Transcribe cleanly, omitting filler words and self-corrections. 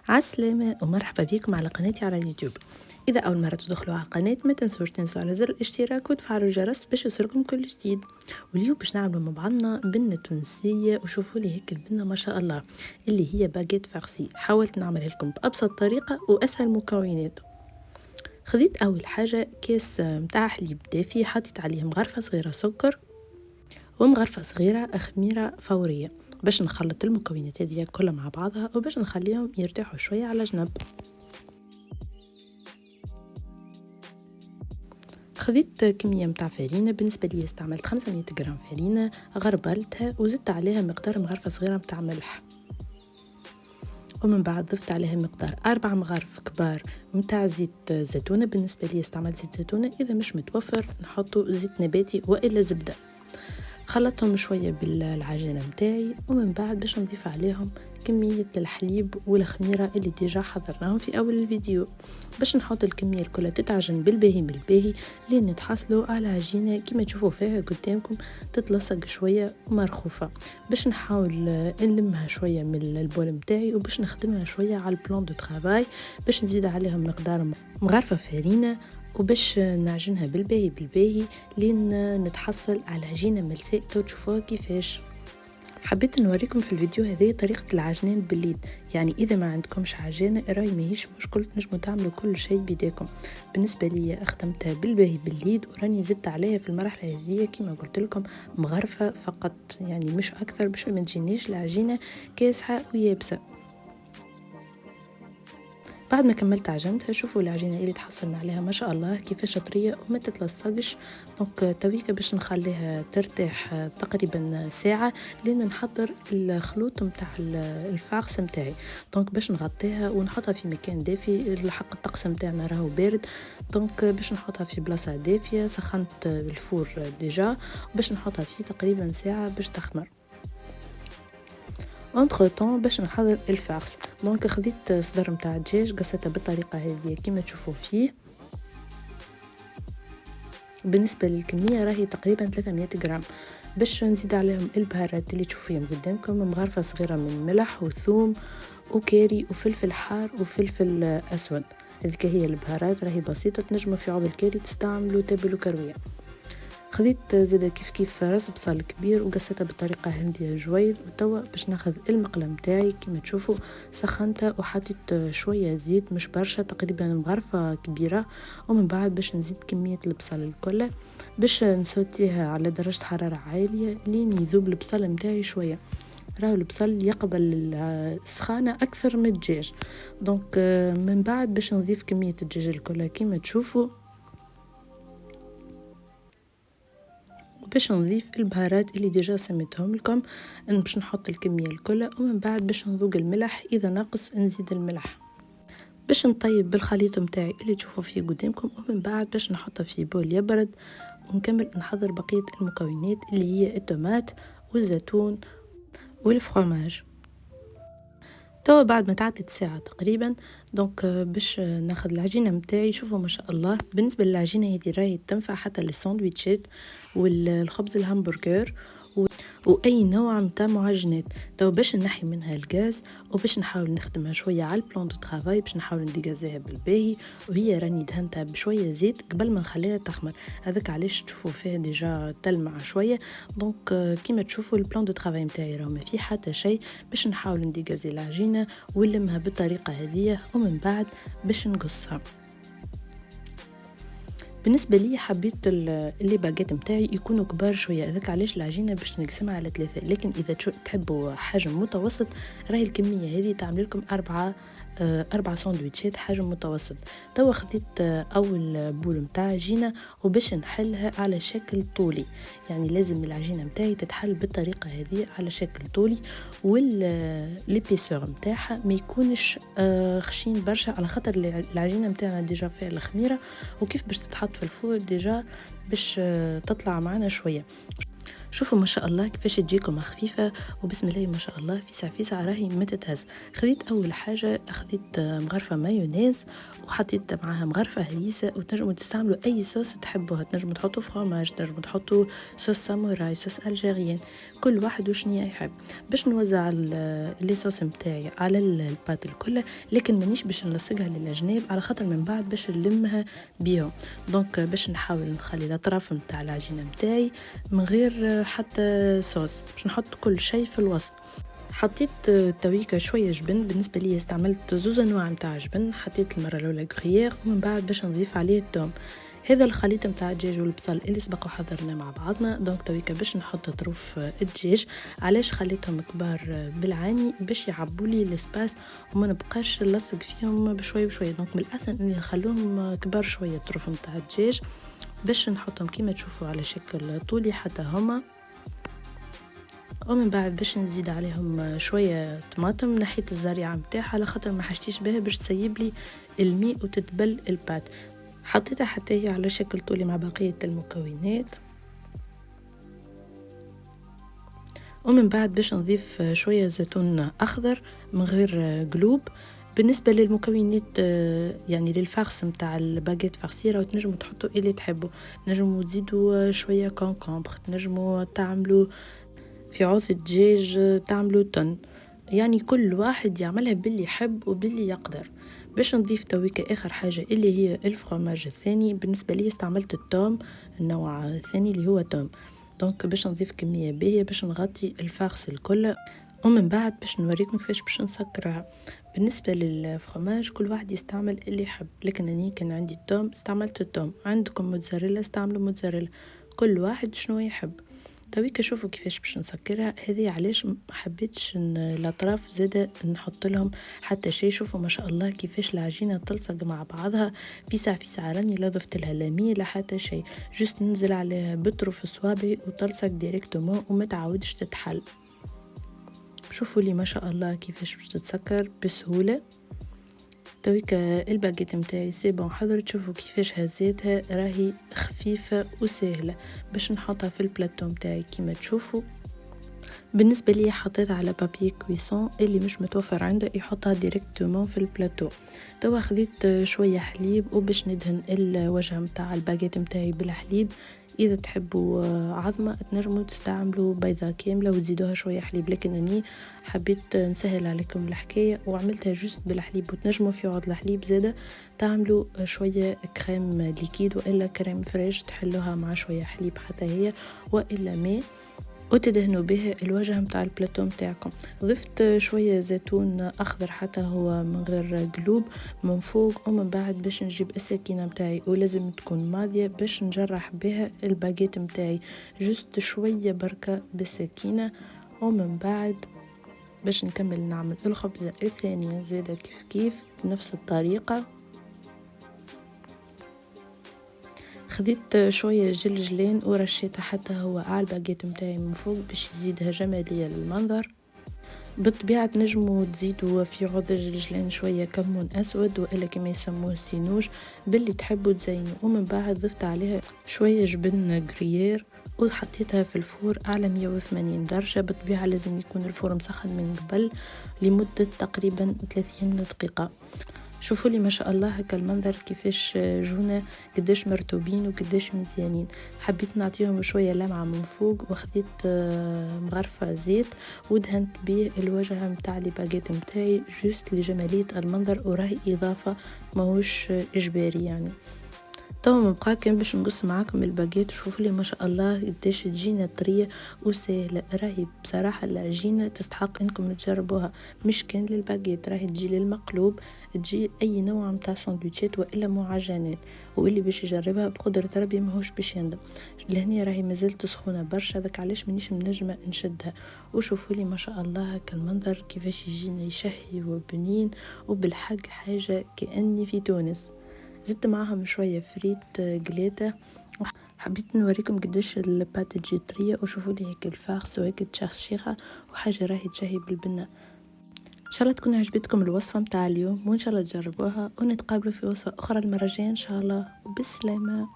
عالسلامة ومرحبا بكم على قناتي على اليوتيوب. إذا أول مرة تدخلوا على القناة ما تنسوا على زر الاشتراك وتفعلوا الجرس باش يوصلكم كل جديد. واليوم باش نعملوا مع بعضنا بنة تونسية، وشوفوا لي هيك البنة ما شاء الله اللي هي باجيت فارسي. حاولت نعملها لكم بأبسط طريقة وأسهل مكونات. خذيت أول حاجة كيس متاع حليب دافي، حطيت عليه مغرفة صغيرة سكر ومغرفة صغيرة خميرة فورية باش نخلط المكونات هذه كلها مع بعضها وباش نخليهم يرتاحوا شوية على جنب. خذيت كمية متاع فرينة، بالنسبة لي استعملت 500 جرام فرينة، غربلتها وزدت عليها مقدار مغرفة صغيرة متاع ملح، ومن بعد ضفت عليها مقدار 4 مغارف كبار متاع زيت زيتونة. بالنسبة لي استعملت زيت زيتونة، إذا مش متوفر نحطوا زيت نباتي وإلا زبدة. خلطهم شوية بالعجينة متاعي، ومن بعد باش نضيف عليهم كمية الحليب والخميرة اللي ديجا حضرناهم في أول الفيديو، باش نحط الكمية الكلها تتعجن بالباهي لين نتحصلوا على عجينة كما تشوفوا فيها قدامكم تتلصق شوية ومرخوفة. باش نحاول نلمها شوية من البول متاعي وباش نخدمها شوية على البلان دو ترافاي، باش نزيد عليهم مقدار مغرفة فرينة وباش نعجنها بالباهي لين نتحصل على عجينة ملساء. تشوفوها كيفاش. حبيت نوريكم في الفيديو هذه طريقة العجنان باليد، يعني إذا ما عندكمش عجانة راي ماهيش مشكل، تنجموا تعملوا كل شيء بيديكم. بالنسبة لي أخدمتها بالباهي باليد، وراني زدت عليها في المرحلة هذه كما قلت لكم مغرفة فقط، يعني مش أكثر، باش ما تجينيش العجينة كاسحة ويابسة. بعد ما كملت عجنتها، شوفوا العجينه اللي تحصلنا عليها ما شاء الله كيفاش طريه وما تتلصقش. دونك تويكا باش نخليها ترتاح تقريبا ساعه لين نحضر الخلوط نتاع الفارس نتاعي. دونك باش نغطيها ونحطها في مكان دافي، الحق الطقس نتاعنا راهو بارد، دونك باش نحطها في بلاصه دافيه. سخنت الفور ديجا باش نحطها فيه تقريبا ساعه باش تخمر. انتر طون باش نحضر الفارس، دونك خديت صدر متاع الدجاج قصيتها بالطريقه هذه كما تشوفوا فيه. بالنسبه للكميه راهي تقريبا 300 جرام. باش نزيد عليهم البهارات اللي تشوفيهم قدامكم، مغرفه صغيره من ملح وثوم وكاري وفلفل حار وفلفل اسود. هذيك هي البهارات، راهي بسيطه، تنجموا في عوض الكاري تستعملوا تابل وكرويه. خذيت زاده كيف راس بصل كبير وقصيتها بالطريقه هنديه جويد. وتوا باش ناخذ المقله متاعي كما تشوفوا، سخنتها وحطيت شويه زيت مش برشا، تقريبا مغرفه كبيره. ومن بعد باش نزيد كميه البصل الكل باش نسوتيها على درجه حراره عاليه لين يذوب البصل متاعي شويه. راهو البصل يقبل السخانه اكثر من الدجاج. دونك من بعد باش نضيف كميه الدجاج الكل كما تشوفوا، باش نضيف البهارات اللي ديجا سميتهم لكم. باش نحط الكميه الكل، ومن بعد باش نذوق الملح، اذا ناقص نزيد الملح. باش نطيب بالخليط متاعي اللي تشوفوا فيه قدامكم، ومن بعد باش نحطه في بول يبرد ونكمل نحضر بقيه المكونات اللي هي الطماط والزيتون والفرماج. توا بعد ما تعدت ساعة تقريبا، دونك باش ناخذ العجينة متاعي. شوفوا ما شاء الله، بالنسبة للعجينة هذه راهي تنفع حتى للساندويتشات والخبز الهمبرجر واي نوع متاع معجنات. تو باش نحي منها الغاز وباش نحاول نخدمها شويه على البلان دو ترافاي، باش نحاول نديغازيها بالباهي، وهي راني دهنتها بشويه زيت قبل ما نخليها تخمر. هذاك علاش تشوفوا فيها ديجا تلمع شويه. دونك كيما تشوفوا البلان دو ترافاي نتاعي راهو ما فيه حتى شيء، باش نحاول نديغازي العجينه ونلمها بالطريقه هذه، ومن بعد باش نقصها. بالنسبه لي حبيت اللي باجيت نتاعي يكونوا كبار شويه، هذاك علاش العجينه باش نقسمها على 3. لكن اذا تحبوا حجم متوسط، راهي الكميه هذه تعمل لكم 4 ساندويتشات حجم متوسط. توا خديت اول بول متاع عجينه وباش نحلها على شكل طولي، يعني لازم العجينه متاعي تتحل بالطريقه هذه على شكل طولي، والليبيسور متاعها ما يكونش خشين برشا، على خاطر العجينه متاعنا ديجا فيها الخميره، وكيف باش تتحط في الفور ديجا باش تطلع معنا شويه. شوفوا ما شاء الله كيفاش تجيكم خفيفة، وبسم الله ما شاء الله فيسع فيسع راهي ما تتهز. خذيت أول حاجة أخذت مغرفة مايونيز وحطيت معاها مغرفة هريسة، وتنجموا تستعملوا أي صوص تحبوها، تنجموا تحطوا فرomاج، تنجموا تحطوا صوص ساموراي، صوص ألجيريان، كل واحد وشنيا يحب. باش نوزع لي صوص متاعي على البات الكل، لكن مانيش باش نلصقها للأجناب على خاطر من بعد باش نلمها بيهم. دونك باش نحاول نخلي الأطراف متاع العجينة متاعي من غير حتى صوص، باش نحط كل شيء في الوسط. حطيت تويكا شويه جبن، بالنسبه لي استعملت زوز انواع متاع جبن، حطيت المره الاولى غريير ومن بعد باش نضيف عليه الثوم. هذا الخليط متاع الدجاج والبصل اللي سبق وحضرناه مع بعضنا. دونك تويكا باش نحط طروف الدجاج، علاش خليتهم كبار بالعاني باش يعبوا لي الاسباس وما نبقاش نلصق فيهم بشويه بشويه. دونك من الاحسن اني نخلوهم كبار شويه الطروف متاع الدجاج، باش نحطهم كيما تشوفوا على شكل طولي حتى هما. ومن بعد باش نزيد عليهم شويه طماطم، نحيت الزريعه متاعها على خاطر ما حشتيش بها باش تسيب لي الماء وتتبل البات. حطيتها حتى هي على شكل طولي مع بقيه المكونات. ومن بعد باش نضيف شويه زيتون اخضر من غير قلوب. بالنسبه للمكونات يعني للفرص متاع الباجيت فرسيره، وتنجموا تحطوا اللي تحبوا، تنجموا تزيدوا شويه كونكومبر، تنجموا تعملوا في عوض الدجاج تعملوا تن، يعني كل واحد يعملها باللي يحب وباللي يقدر. باش نضيف تويكا اخر حاجه اللي هي الفرماج الثاني، بالنسبه لي استعملت التوم النوع الثاني اللي هو توم. دونك باش نضيف كميه باهيه باش نغطي الفاخس الكل. ومن بعد باش نوريكم كيفاش باش نسكرها. بالنسبه للفرماج كل واحد يستعمل اللي يحب، لكن اني كان عندي التوم استعملت التوم، عندكم موتزاريلا استعملوا موتزاريلا، كل واحد شنو يحب. تويكا شوفوا كيفاش باش نسكرها. هذه علاش ما حبيتش الاطراف زاده نحط لهم حتى شيء. شوفوا ما شاء الله كيفاش العجينه تلصق مع بعضها في ساعه راني لا ضفت لها لا مي لا حتى شيء، جست ننزل عليها بطرف صوابعي وتلصق ديريكتومون وما تعاودش تتحل. شوفوا لي ما شاء الله كيفاش باش تتسكر بسهوله. تويكا الباجيت متاعي سي بون حضرت، شوفوا كيفاش هزيتها راهي خفيفه وسهله. باش نحطها في البلاتو متاعي كيما تشوفوا. بالنسبه لي حطيتها على بابي كويسون، اللي مش متوفر عنده يحطها ديريكتومون في البلاتو. توا خذيت شويه حليب وباش ندهن الوجه متاع الباجيت متاعي بالحليب. اذا تحبوا عظمه تنجموا تستعملوا بيضه كامله وتزيدوها شويه حليب، لكن اني حبيت نسهل عليكم الحكايه وعملتها جوست بالحليب. وتنجموا في عوض الحليب زاده تعملوا شويه كريم ليكيد والا كريم فريش تحلوها مع شويه حليب حتى هي، والا ماء، وتدهنوا به الوجه متاع البلاتو متاعكم. ضفت شويه زيتون اخضر حتى هو من غير قلوب من فوق. ومن بعد باش نجيب السكينه متاعي، ولازم تكون ماضيه باش نجرح بها الباجيت متاعي جست شويه بركه بالسكينه. ومن بعد باش نكمل نعمل الخبزه الثانيه زاده كيف كيف بنفس الطريقه. خذيت شويه جلجلين ورشيتها حتى هو على الباجيت متاعي من فوق باش يزيدها جماليه للمنظر. بالطبيعه تنجموا تزيدوا في عوض الجلجلين شويه كمون اسود والا كما يسموه سينوج باللي تحبوا تزينوا. ومن بعد ضفت عليها شويه جبن غريير وحطيتها في الفور على 180 درجه. بالطبيعه لازم يكون الفور مسخن من قبل لمده تقريبا 30 دقيقه. شوفوا لي ما شاء الله هكا المنظر كيفاش جونا قداش مرتوبين وقداش مزيانين. حبيت نعطيهم شويه لمعه من فوق، وخديت مغرفه زيت ودهنت به الوجه متاع لي باجيت متاعي جوست لجماليه المنظر، وراهي اضافه ماهوش اجباري يعني. توا مبقى كان باش نقص معاكم الباجيت. شوفوا لي ما شاء الله قداش تجينا طريه وسهله. راهي بصراحه العجينه تستحق انكم تجربوها، مش كان للباجيت، راهي تجي للمقلوب، تجي اي نوع متاع سندويتشات والا معجنات. واللي باش يجربها بقدره ربي ماهوش باش يندم. لهني راهي مازالت سخونه برشا، هذاك علاش مانيش منجمه نشدها. وشوفوا لي ما شاء الله هكا المنظر كيفاش يجينا يشهي وبنين، وبالحق حاجه كاني في تونس. زدت معاهم شويه فريت قليته. حبيت نوريكم قداش البات تجي طريه. وشوفوا لي هيك الفاخس وهيك تشخشيخه وحاجه راهي تشهي بالبنه. ان شاء الله تكون عجبتكم الوصفه متاع اليوم، وان شاء الله تجربوها، ونتقابلوا في وصفه اخرى المره الجايه ان شاء الله، وبالسلامه.